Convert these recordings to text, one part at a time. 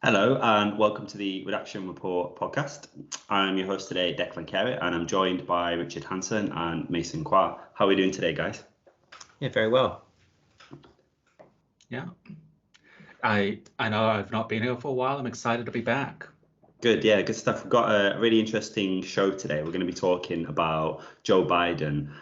Hello and welcome to the Redaction Report podcast. I'm your host today, Declan Carey, and I'm joined by Richard Hansen and Mason Quah. How are we doing today, guys? Yeah, very well. Yeah, I know I've not been here for a while. I'm excited to be back. Good, yeah, good stuff. We've got a really interesting show today. We're going to be talking about Joe Biden.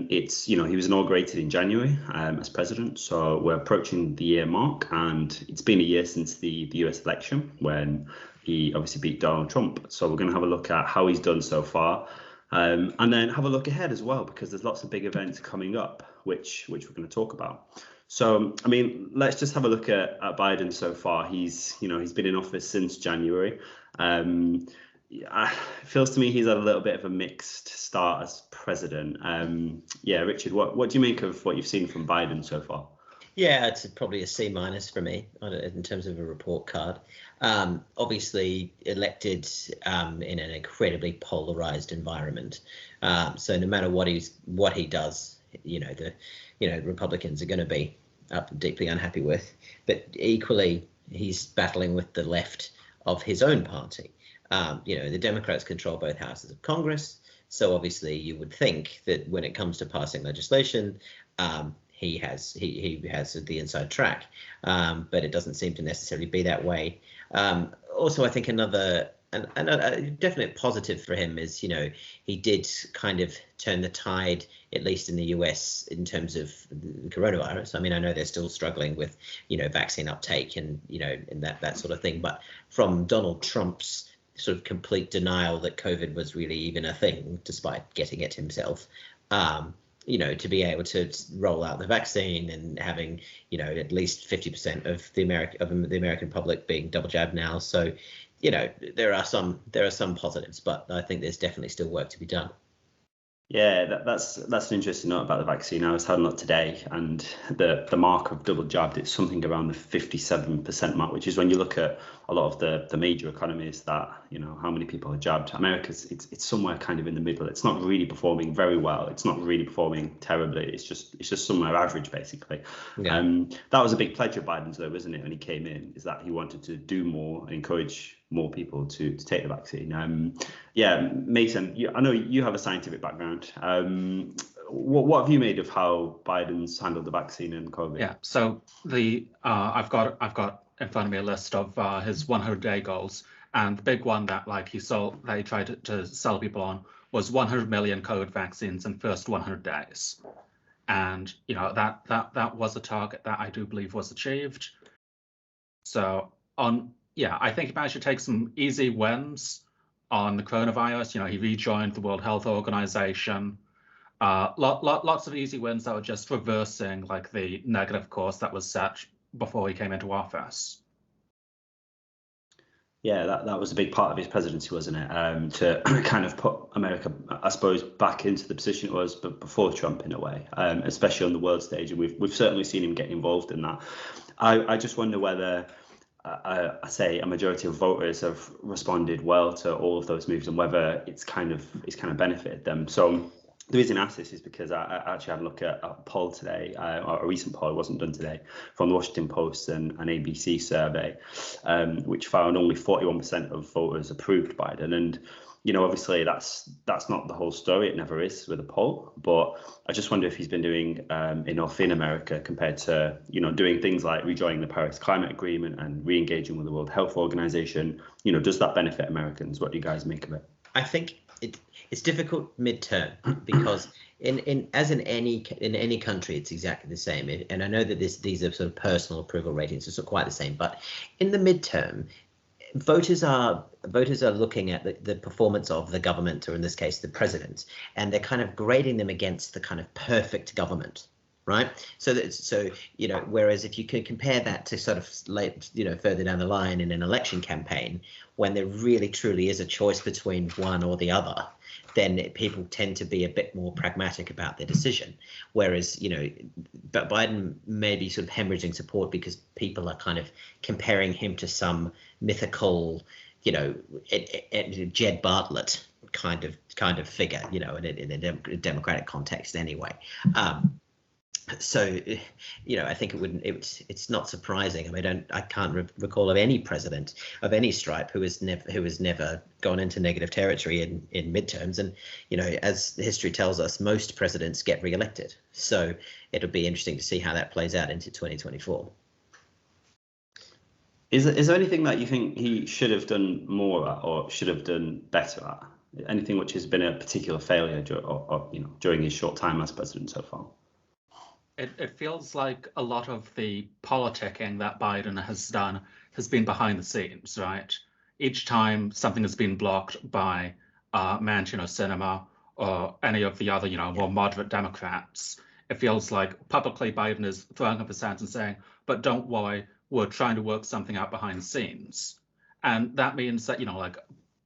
He was inaugurated in January as president, so we're approaching the year mark, and it's been a year since the US election when he obviously beat Donald Trump. So we're going to have a look at how he's done so far, and then have a look ahead as well, because there's lots of big events coming up, which we're going to talk about. So, I mean, let's just have a look at Biden so far. He's been in office since January. It feels to me he's had a little bit of a mixed start as president. Richard, what do you make of what you've seen from Biden so far? Yeah, it's probably a C- for me in terms of a report card. Obviously elected in an incredibly polarized environment. So no matter what he does, Republicans are going to be deeply unhappy with. But equally, he's battling with the left of his own party. The Democrats control both houses of Congress. So obviously you would think that when it comes to passing legislation, he has the inside track, but it doesn't seem to necessarily be that way. Also, I think another definite positive for him is, he did kind of turn the tide, at least in the US, in terms of the coronavirus. I mean, I know they're still struggling with, vaccine uptake and that sort of thing. But from Donald Trump's sort of complete denial that COVID was really even a thing, despite getting it himself, to be able to roll out the vaccine and having, at least 50% of the American public being double jabbed now. So, there are some positives, but I think there's definitely still work to be done. Yeah, that's an interesting note about the vaccine. I was having a look today, and the mark of double jabbed, it's something around the 57% mark, which is when you look at a lot of the major economies that, how many people are jabbed. America's it's somewhere kind of in the middle. It's not really performing very well. It's not really performing terribly. It's just somewhere average, basically. Yeah. That was a big pledge of Biden's, though, wasn't it, when he came in, is that he wanted to do more and encourage more people to take the vaccine. Mason, I know you have a scientific background. What have you made of how Biden's handled the vaccine and COVID? Yeah, so I've got in front of me a list of his 100-day goals, and the big one that he tried to sell people on was 100 million COVID vaccines in first 100 days, and that was a target that I do believe was achieved. So I think he managed to take some easy wins on the coronavirus. He rejoined the World Health Organization. Lots of easy wins that were just reversing the negative course that was set before he came into office. Yeah, that was a big part of his presidency, wasn't it? To kind of put America, I suppose, back into the position it was before Trump, in a way, especially on the world stage. And we've certainly seen him get involved in that. I just wonder whether I say a majority of voters have responded well to all of those moves, and whether it's kind of benefited them. So the reason I ask this is because I actually had a look at a poll today, or a recent poll, it wasn't done today, from the Washington Post and an ABC survey, which found only 41% of voters approved Biden. And obviously that's not the whole story. It never is with a poll. But I just wonder if he's been doing enough in America compared to, doing things like rejoining the Paris Climate Agreement and re-engaging with the World Health Organization. Does that benefit Americans? What do you guys make of it? I think it's difficult midterm because in any country it's exactly the same. And I know that these are sort of personal approval ratings. It's not quite the same, but in the midterm, voters are looking at the performance of the government, or in this case, the president, and they're kind of grading them against the kind of perfect government, right? So whereas if you could compare that to sort of further down the line in an election campaign, when there really truly is a choice between one or the other, then people tend to be a bit more pragmatic about their decision. Whereas, but Biden may be sort of hemorrhaging support because people are kind of comparing him to some mythical, Jed Bartlett kind of figure, in a democratic context anyway. So, I think it's not surprising. I mean, I can't recall of any president of any stripe who has never gone into negative territory in midterms. And, as history tells us, most presidents get re-elected. So it'll be interesting to see how that plays out into 2024. Is there anything that you think he should have done more at, or should have done better at? Anything which has been a particular failure during his short time as president so far? It feels like a lot of the politicking that Biden has done has been behind the scenes, right? Each time something has been blocked by Manchin or Sinema or any of the other, more moderate Democrats, it feels like publicly Biden is throwing up his hands and saying, but don't worry, we're trying to work something out behind the scenes. And that means that,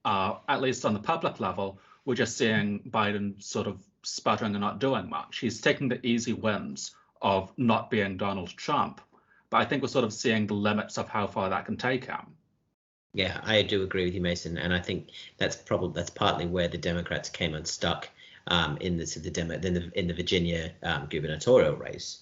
at least on the public level, we're just seeing Biden sort of sputtering and not doing much. He's taking the easy wins of not being Donald Trump, but I think we're sort of seeing the limits of how far that can take him. Yeah, I do agree with you, Mason, and I think that's partly where the Democrats came unstuck in the Virginia gubernatorial race,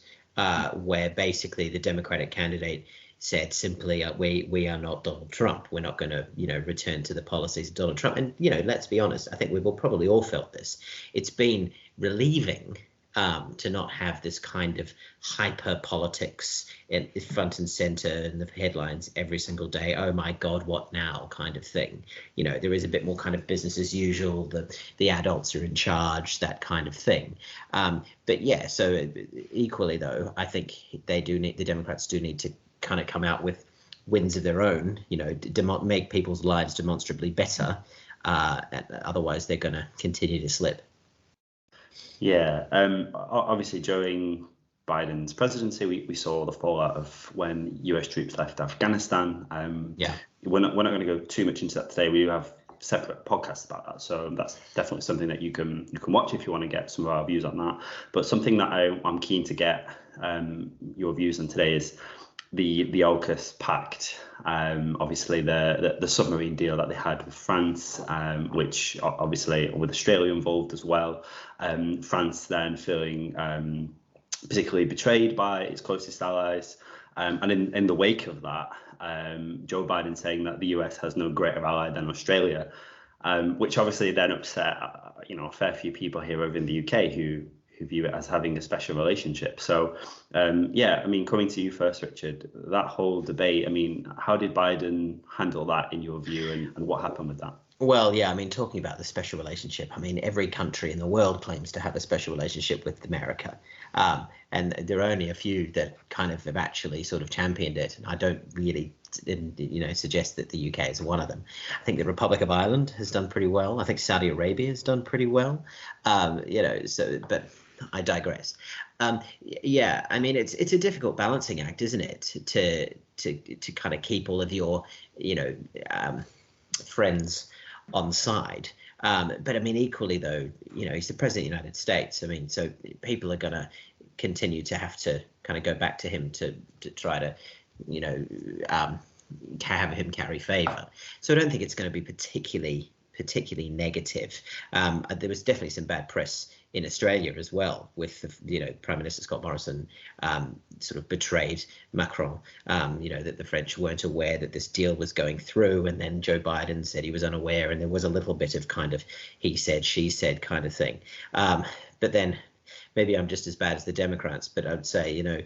where basically the Democratic candidate said simply, we are not Donald Trump. We're not going to, return to the policies of Donald Trump. And, let's be honest, I think we've probably all felt this. It's been relieving to not have this kind of hyper politics in front and center in the headlines every single day. Oh my God, what now kind of thing. There is a bit more kind of business as usual. The adults are in charge, that kind of thing. But yeah, so equally though, I think the Democrats do need to kind of come out with wins of their own, make people's lives demonstrably better. Otherwise, they're going to continue to slip. Yeah, obviously during Biden's presidency, we saw the fallout of when US troops left Afghanistan. We're not going to go too much into that today. We have separate podcasts about that, so that's definitely something that you can watch if you want to get some of our views on that. But something that I'm keen to get your views on today is the AUKUS pact, obviously the submarine deal that they had with France, which obviously with Australia involved as well. France then feeling particularly betrayed by its closest allies. And in the wake of that, Joe Biden saying that the US has no greater ally than Australia, which obviously then upset a fair few people here over in the UK who view it as having a special relationship. So, coming to you first, Richard, that whole debate, how did Biden handle that in your view, and what happened with that? Well, yeah, talking about the special relationship, every country in the world claims to have a special relationship with America. And there are only a few that kind of have actually sort of championed it. And I don't really, suggest that the UK is one of them. I think the Republic of Ireland has done pretty well. I think Saudi Arabia has done pretty well. But I digress. It's a difficult balancing act, isn't it, to kind of keep all of your, friends on side. But equally though, he's the president of the United States. So people are going to continue to have to kind of go back to him to try to, have him carry favor. So I don't think it's going to be particularly negative. There was definitely some bad press in Australia as well, with Prime Minister Scott Morrison sort of betrayed Macron, that the French weren't aware that this deal was going through, and then Joe Biden said he was unaware, and there was a little bit of kind of he said, she said kind of thing. But then maybe I'm just as bad as the Democrats, but I'd say,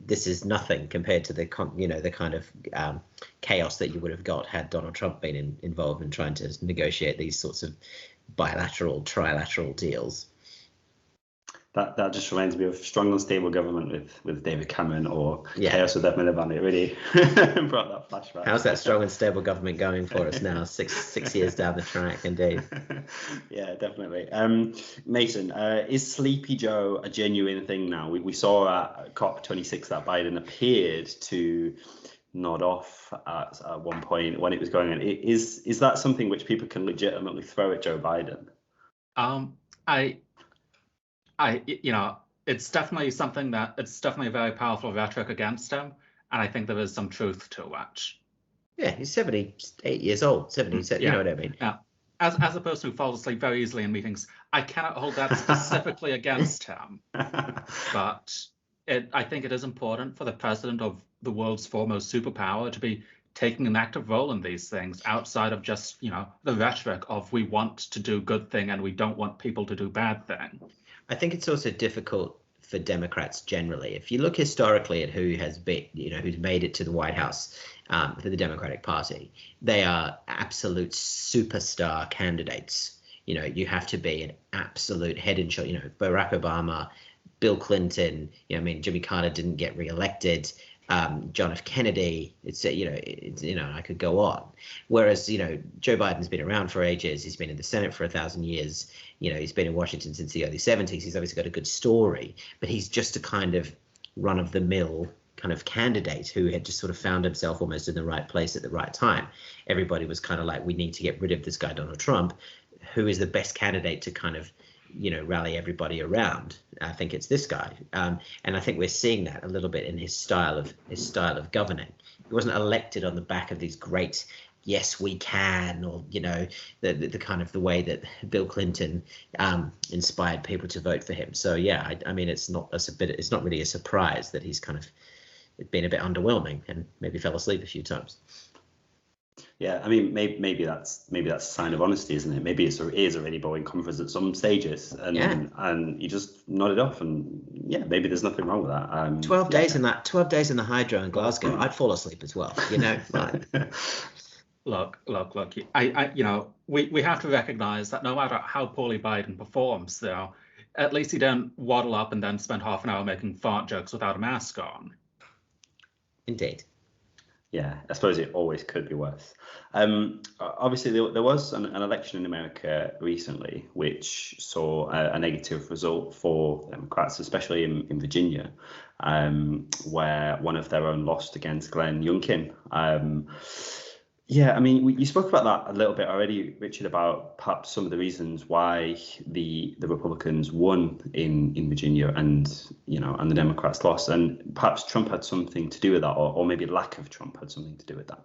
this is nothing compared to the kind of chaos that you would have got had Donald Trump been involved in trying to negotiate these sorts of bilateral, trilateral deals. That just reminds me of strong and stable government with David Cameron, or chaos with Ed Miliband. It really brought that flashback. How's that strong and stable government going for us now, six years down the track, indeed? Yeah, definitely. Mason, is Sleepy Joe a genuine thing now? We saw at COP26 that Biden appeared to nod off at one point when it was going on. Is that something which people can legitimately throw at Joe Biden? It's definitely it's definitely a very powerful rhetoric against him, and I think there is some truth to it. Yeah, he's 78 years old, 77, you know what I mean? Yeah. As a person who falls asleep very easily in meetings, I cannot hold that specifically against him. But I think it is important for the president of the world's foremost superpower to be taking an active role in these things outside of just, the rhetoric of we want to do good thing and we don't want people to do bad thing. I think it's also difficult for Democrats generally. If you look historically at who has been, who's made it to the White House for the Democratic Party, they are absolute superstar candidates. You have to be an absolute head and shoulder. Barack Obama, Bill Clinton. Jimmy Carter didn't get reelected. John F. Kennedy. I could go on. Whereas Joe Biden's been around for ages. He's been in the Senate for 1,000 years. He's been in Washington since the early 70s. He's obviously got a good story, but he's just a kind of run-of-the-mill kind of candidate who had just sort of found himself almost in the right place at the right time. Everybody was kind of like, we need to get rid of this guy, Donald Trump. Who is the best candidate to kind of rally everybody around? I think it's this guy, and I think we're seeing that a little bit in his style of governing. He wasn't elected on the back of these great "yes, we can," or the kind of the way that Bill Clinton inspired people to vote for him. So yeah, I mean, it's not really a surprise that he's kind of been a bit underwhelming and maybe fell asleep a few times. Yeah, I mean, maybe that's a sign of honesty, isn't it? Maybe it is a really boring conference at some stages, and you just nod it off, and maybe there's nothing wrong with that. 12 days in the hydro in Glasgow, I'd fall asleep as well. Look. We have to recognise that no matter how poorly Biden performs, though, at least he don't waddle up and then spend half an hour making fart jokes without a mask on. Indeed. Yeah, I suppose it always could be worse. Obviously, there was an election in America recently which saw a negative result for Democrats, especially in Virginia, where one of their own lost against Glenn Youngkin. Yeah, I mean, you spoke about that a little bit already, Richard, about perhaps some of the reasons why the Republicans won in Virginia and the Democrats lost, and perhaps Trump had something to do with that, or maybe lack of Trump had something to do with that.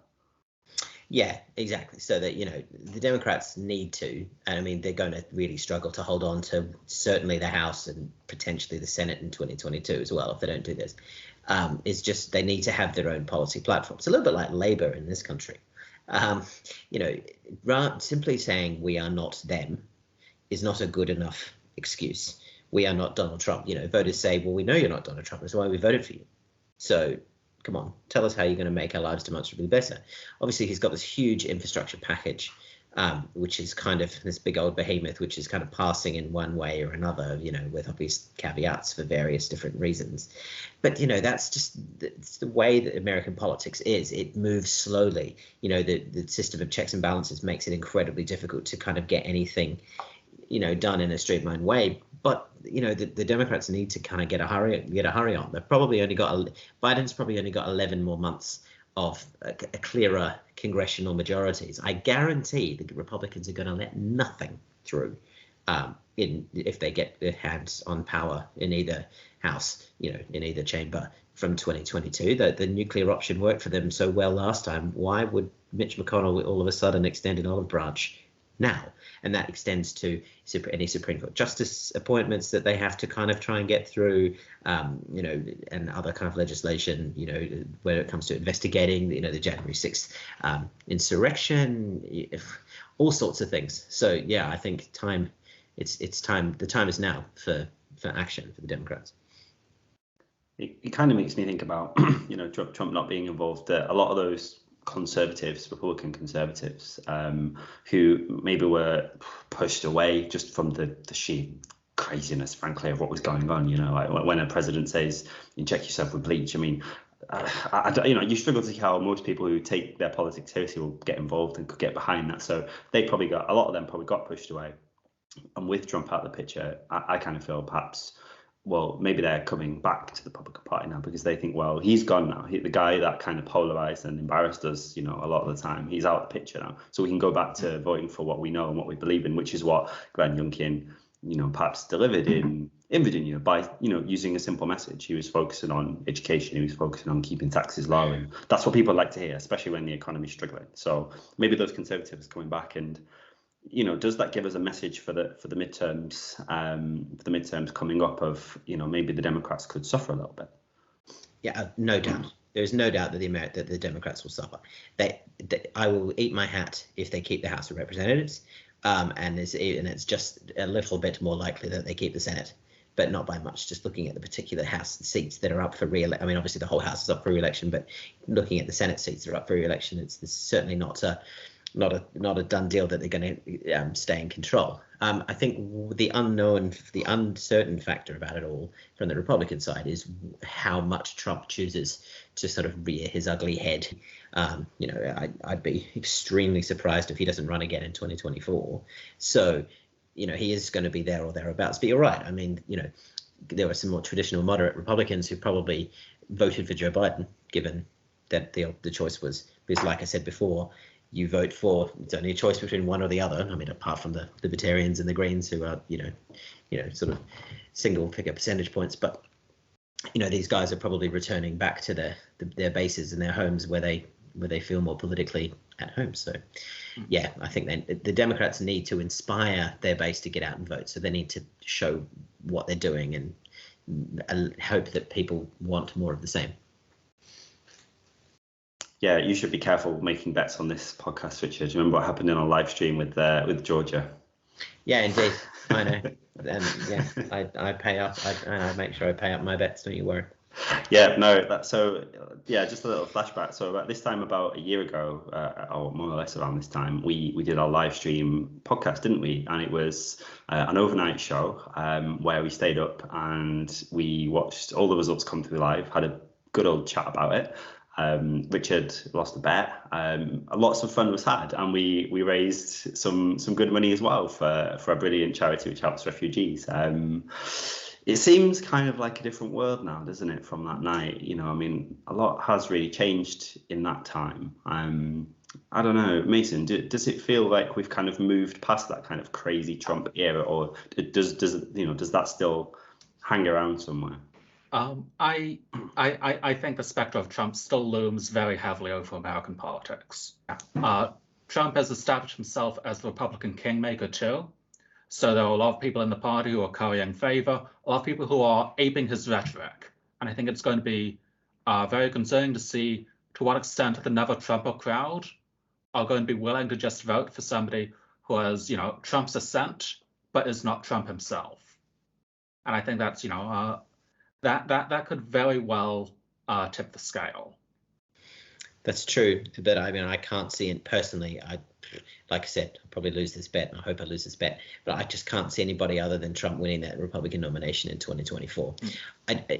Yeah, exactly. So that the Democrats need to, and I mean, they're going to really struggle to hold on to certainly the House and potentially the Senate in 2022 as well if they don't do this. It's just they need to have their own policy platform. It's a little bit like Labour in this country. Simply saying we are not them is not a good enough excuse. We are not Donald Trump. Voters say, well, we know you're not Donald Trump. That's why we voted for you. So come on, tell us how you're going to make our lives demonstrably better. Obviously, he's got this huge infrastructure package, which is kind of this big old behemoth, which is kind of passing in one way or another, with obvious caveats for various different reasons. But, that's just it's the way that American politics is. It moves slowly. The system of checks and balances makes it incredibly difficult to kind of get anything, done in a streamlined way. But, the Democrats need to kind of get a hurry on. They've probably only got Biden's probably only got 11 more months of a clearer congressional majorities. I guarantee the Republicans are going to let nothing through if they get their hands on power in either house, in either chamber from 2022. The nuclear option worked for them so well last time. Why would Mitch McConnell all of a sudden extend an olive branch now? And that extends to any Supreme Court justice appointments that they have to kind of try and get through, and other kind of legislation, when it comes to investigating, the January 6th insurrection, all sorts of things. So, yeah, I think it's time. The time is now for action for the Democrats. It kind of makes me think about, Trump not being involved. A lot of those Republican conservatives, who maybe were pushed away just from the sheer craziness, frankly, of what was going on. Like when a president says, "You check yourself with bleach." I mean, you struggle to see how most people who take their politics seriously will get involved and could get behind that. So a lot of them probably got pushed away. And with Trump out of the picture, I kind of feel perhaps, well, maybe they're coming back to the Republican Party now because they think, well, he's gone now. The guy that kind of polarized and embarrassed us, a lot of the time, he's out of the picture now. So we can go back to voting for what we know and what we believe in, which is what Glenn Youngkin, perhaps delivered in Virginia by, using a simple message. He was focusing on education. He was focusing on keeping taxes low. And that's what people like to hear, especially when the economy's struggling. So maybe those conservatives coming back and does that give us a message for the midterms coming up of, maybe the Democrats could suffer a little bit? Yeah, no doubt. There's no doubt that the Democrats will suffer. I will eat my hat if they keep the House of Representatives, and it's just a little bit more likely that they keep the Senate, but not by much. Just looking at the particular House seats that are up for re-election. I mean, obviously the whole House is up for re-election, but looking at the Senate seats that are up for re-election, it's certainly not a done deal that they're going to stay in control. I think the uncertain factor about it all from the Republican side is how much Trump chooses to sort of rear his ugly head. I'd be extremely surprised if he doesn't run again in 2024. So, he is going to be there or thereabouts. But you're right. I mean, there were some more traditional moderate Republicans who probably voted for Joe Biden, given that the choice was, because like I said before, you vote for, it's only a choice between one or the other. I mean, apart from the Libertarians and the Greens, who are, sort of single figure percentage points. But, these guys are probably returning back to their bases and their homes where they feel more politically at home. So, yeah, I think the Democrats need to inspire their base to get out and vote. So they need to show what they're doing and hope that people want more of the same. Yeah, you should be careful making bets on this podcast, Richard. Do you remember what happened in our live stream with Georgia? Yeah, indeed. I know. And yeah, I pay up. I make sure I pay up my bets. Don't you worry. Yeah, no. Just a little flashback. So about this time, about a year ago, or more or less around this time, we did our live stream podcast, didn't we? And it was an overnight show where we stayed up and we watched all the results come through live. Had a good old chat about it. Richard lost a bet. Lots of fun was had, and we raised some good money as well for a brilliant charity which helps refugees. It seems kind of like a different world now, doesn't it, from that night? I mean, a lot has really changed in that time. I don't know, Mason, does it feel like we've kind of moved past that kind of crazy Trump era, or does that still hang around somewhere? I think the specter of Trump still looms very heavily over American politics. Trump has established himself as the Republican kingmaker too. So there are a lot of people in the party who are currying favor, a lot of people who are aping his rhetoric. And I think it's going to be very concerning to see to what extent the never Trumper crowd are going to be willing to just vote for somebody who has, Trump's assent, but is not Trump himself. And I think that's, that could very well tip the scale. That's true, but I mean, I can't see it personally. Like I said, I'll probably lose this bet, and I hope I lose this bet, but I just can't see anybody other than Trump winning that Republican nomination in 2024.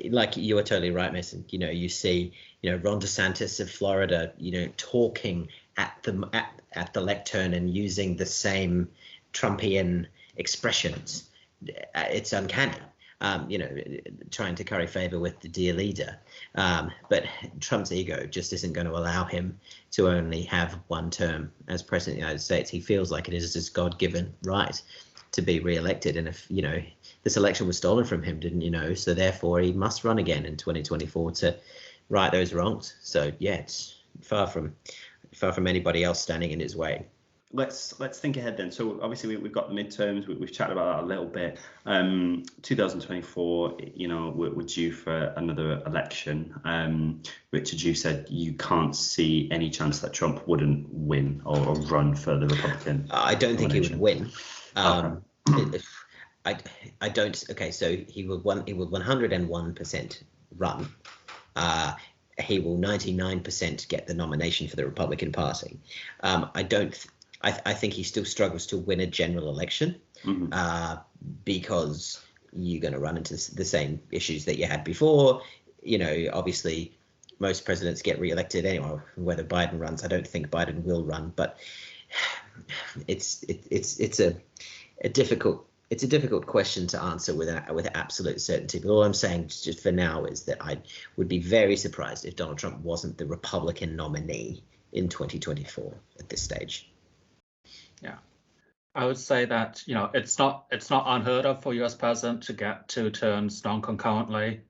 Like you are totally right, Mason. You see, Ron DeSantis of Florida, talking at the lectern and using the same Trumpian expressions. It's uncanny. Trying to curry favor with the dear leader. But Trump's ego just isn't going to allow him to only have one term as president of the United States. He feels like it is his God-given right to be re-elected. And if, this election was stolen from him, didn't you know? So therefore he must run again in 2024 to right those wrongs. So yeah, it's far from anybody else standing in his way. Let's think ahead then. So obviously we've got the midterms. We've chatted about that a little bit. 2024, we're due for another election. Richard, you said you can't see any chance that Trump wouldn't win or run for the Republican. I don't think he would win. Okay. I don't. Okay, so he will 101% run. He will 99% get the nomination for the Republican Party. I think he still struggles to win a general election because you're going to run into the same issues that you had before. Obviously, most presidents get reelected anyway. Whether Biden runs, I don't think Biden will run, but it's a difficult question to answer with absolute certainty. But all I'm saying just for now is that I would be very surprised if Donald Trump wasn't the Republican nominee in 2024 at this stage. Yeah, I would say that it's not unheard of for U.S. president to get two terms non-concurrently.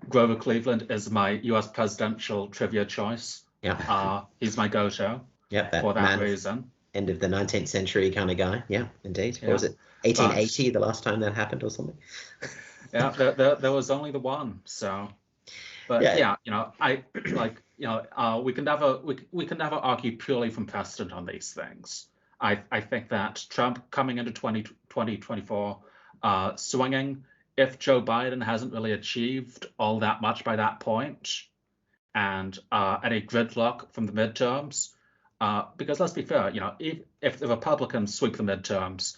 Grover Cleveland is my U.S. presidential trivia choice. Yeah, he's my go-to. Yeah, for that reason. end of the 19th century kind of guy. Yeah, indeed. Yeah. Or was it 1880 the last time that happened or something? Yeah, there was only the one. So, but Yeah. we can never argue purely from precedent on these things. I think that Trump coming into 2024, swinging, if Joe Biden hasn't really achieved all that much by that point, and any gridlock from the midterms, because let's be fair, if the Republicans sweep the midterms,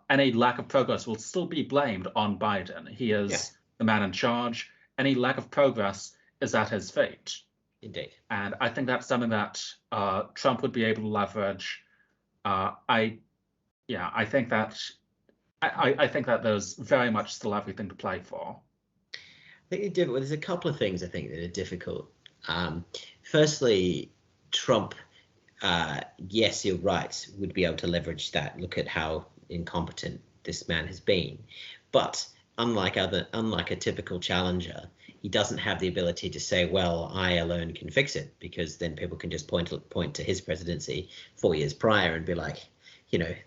any lack of progress will still be blamed on Biden. He is the man in charge. Any lack of progress is at his fate. Indeed. And I think that's something that Trump would be able to leverage. I think that there's very much still everything to play for. I think there's a couple of things I think that are difficult. Firstly, Trump, yes, you're right, would be able to leverage that. Look at how incompetent this man has been. But unlike a typical challenger, he doesn't have the ability to say, well, I alone can fix it, because then people can just point to his presidency 4 years prior and be like,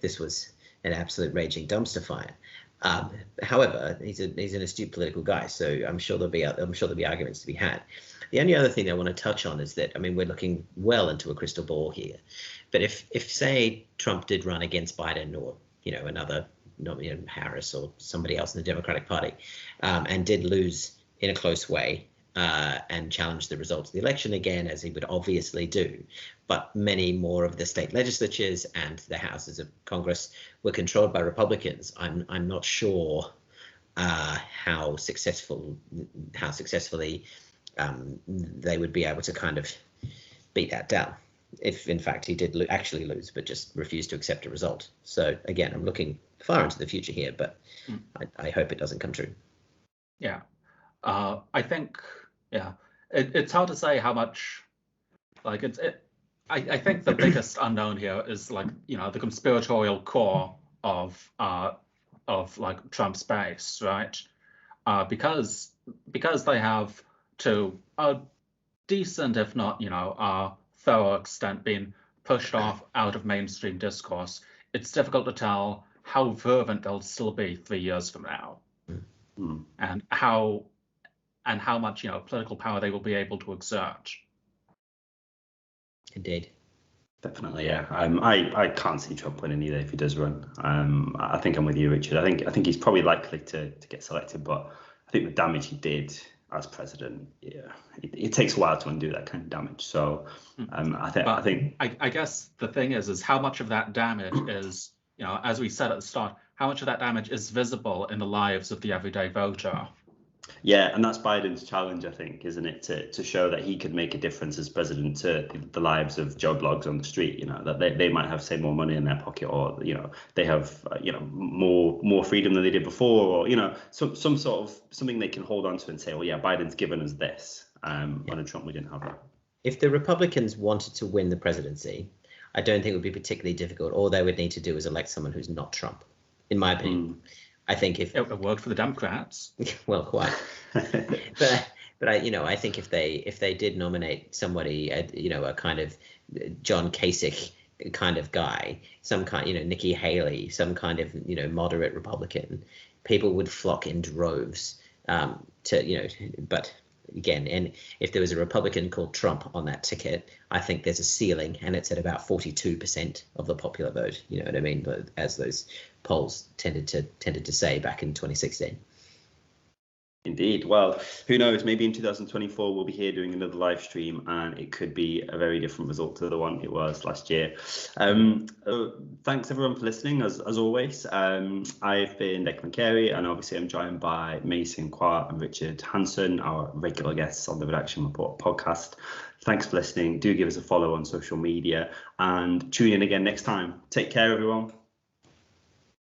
this was an absolute raging dumpster fire. However, he's an astute political guy, so I'm sure there'll be arguments to be had. The only other thing I want to touch on is that, we're looking well into a crystal ball here, but if say Trump did run against Biden or another, Harris or somebody else in the Democratic Party, and did lose in a close way, and challenge the results of the election again, as he would obviously do, but many more of the state legislatures and the houses of Congress were controlled by Republicans. I'm not sure how successfully they would be able to kind of beat that down, if in fact he did actually lose, but just refused to accept a result. So again, I'm looking far into the future here, but I hope it doesn't come true. Yeah, I think, it's hard to say how much, I think the biggest unknown here is the conspiratorial core of Trump's base, right? Because they have, to a decent, if not thorough extent, been pushed off out of mainstream discourse. It's difficult to tell how fervent they'll still be 3 years from now, and how much political power they will be able to exert. Indeed. Definitely, yeah. I can't see Trump winning either if he does run. I think I'm with you, Richard. I think he's probably likely to get selected, but I think the damage he did as president, it takes a while to undo that kind of damage. So I guess the thing is how much of that damage is, as we said at the start, how much of that damage is visible in the lives of the everyday voter? Yeah, and that's Biden's challenge, I think, isn't it, to show that he could make a difference as president to the lives of Joe Blogs on the street, that they might have, say, more money in their pocket, or, they have, more freedom than they did before, or, some sort of something they can hold on to and say, well, yeah, Biden's given us this. Under Trump, we didn't have that. If the Republicans wanted to win the presidency, I don't think it would be particularly difficult. All they would need to do is elect someone who's not Trump, in my opinion. I think if it worked for the Democrats, well, quite, but I think if they did nominate somebody, a kind of John Kasich kind of guy, some kind, Nikki Haley, some kind of moderate Republican, people would flock in droves but again, and if there was a Republican called Trump on that ticket, I think there's a ceiling, and it's at about 42% of the popular vote. You know what I mean? But as those polls tended to say back in 2016. Indeed. Well, who knows? Maybe in 2024 we'll be here doing another live stream, and it could be a very different result to the one it was last year. Thanks everyone for listening. As always, I've been Declan Carey, and obviously I'm joined by Mason Quah and Richard Hansen, our regular guests on the Redaction Report podcast. Thanks for listening. Do give us a follow on social media, and tune in again next time. Take care, everyone.